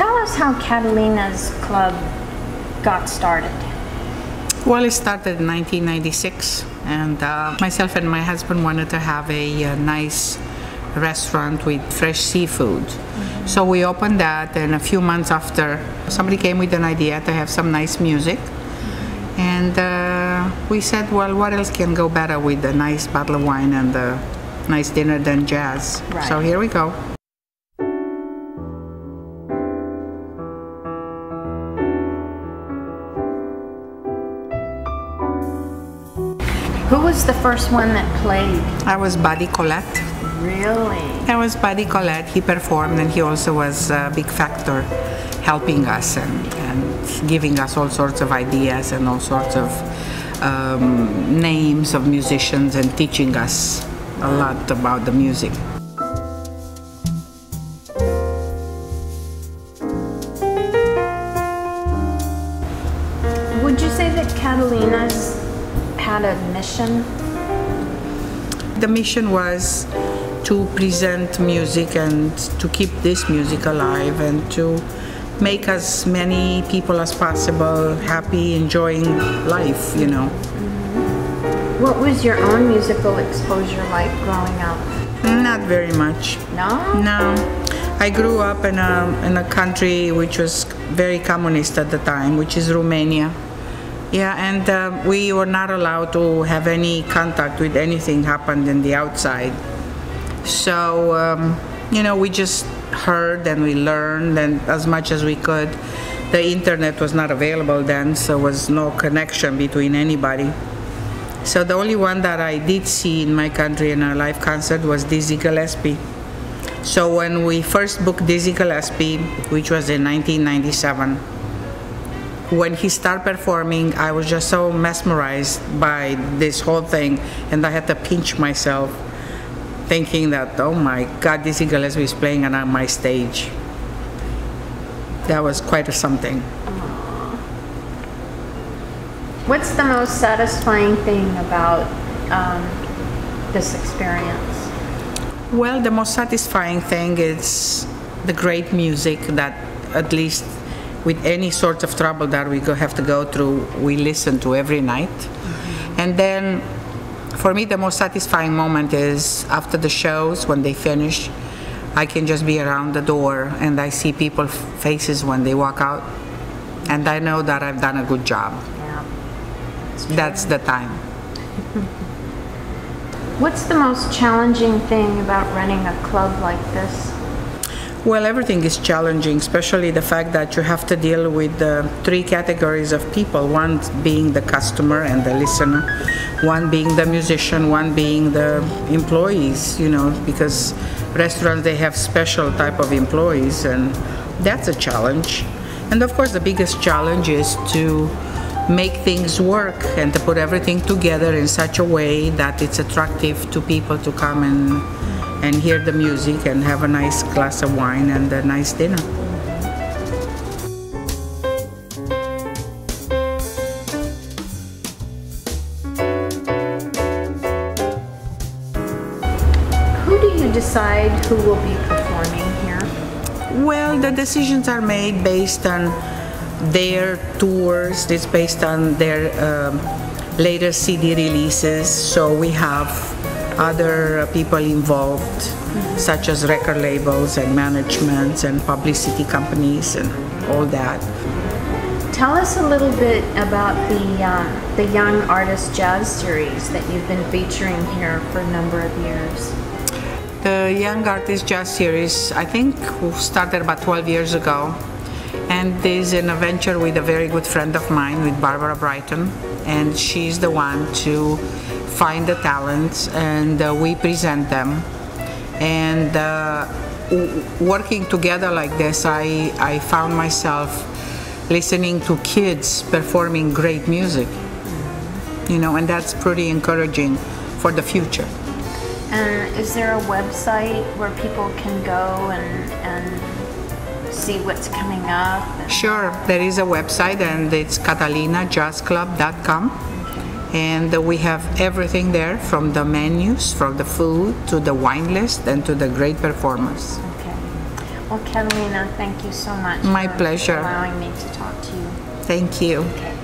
tell us how Catalina's club got started. Well, it started in 1996, and myself and my husband wanted to have a nice restaurant with fresh seafood. So we opened that, and a few months after, somebody came with an idea to have some nice music. And we said, well, what else can go better with a nice bottle of wine and a nice dinner than jazz? Right. So here we go. Who was the first one that played? I was Buddy Collette. Really? I was Buddy Collette. He performed, and he also was a big factor helping us and giving us all sorts of ideas and all sorts of names of musicians and teaching us a lot about the music. Would you say that Catalina's had a mission? The mission was to present music and to keep this music alive and to make as many people as possible happy, enjoying life, you know. What was your own musical exposure like growing up? Not very much. No? No. I grew up in a country which was very communist at the time, which is Romania. Yeah, and we were not allowed to have any contact with anything happened in the outside. So, you know, we just heard and we learned, and as much as we could. The internet was not available then, so there was no connection between anybody. So the only one that I did see in my country in a live concert was Dizzy Gillespie. So when we first booked Dizzy Gillespie, which was in 1997, when he started performing, I was just so mesmerized by this whole thing, and I had to pinch myself, thinking that, oh my God, Dizzy Gillespie is playing on my stage. That was quite something. What's the most satisfying thing about this experience? Well, the most satisfying thing is the great music that, at least with any sort of trouble that we have to go through, we listen to every night. And then, for me, the most satisfying moment is after the shows, when they finish, I can just be around the door and I see people's faces when they walk out, and I know that I've done a good job. Yeah. That's the time. What's the most challenging thing about running a club like this? Well, everything is challenging, especially the fact that you have to deal with three categories of people, one being the customer and the listener, one being the musician, one being the employees, you know, because restaurants, they have special type of employees, and that's a challenge. And of course, the biggest challenge is to make things work and to put everything together in such a way that it's attractive to people to come and hear the music and have a nice glass of wine and a nice dinner. Who do you decide who will be performing here? Well, the decisions are made based on their tours. It's based on their later CD releases. So we have other people involved, such as record labels and managements and publicity companies and all that. Tell us a little bit about the Young Artist Jazz Series that you've been featuring here for a number of years. The Young Artist Jazz Series, I think, started about 12 years ago, and is in a venture with a very good friend of mine, with Barbara Brighton, and she's the one to find the talents, and we present them. And working together like this, I found myself listening to kids performing great music, you know, and that's pretty encouraging for the future. And is there a website where people can go and see what's coming up? Sure, there is a website, and it's catalinajazzclub.com. And we have everything there, from the menus, from the food, to the wine list, and to the great performers. Okay. Well, Catalina, thank you so much My for pleasure. allowing me to talk to you. Thank you. Okay.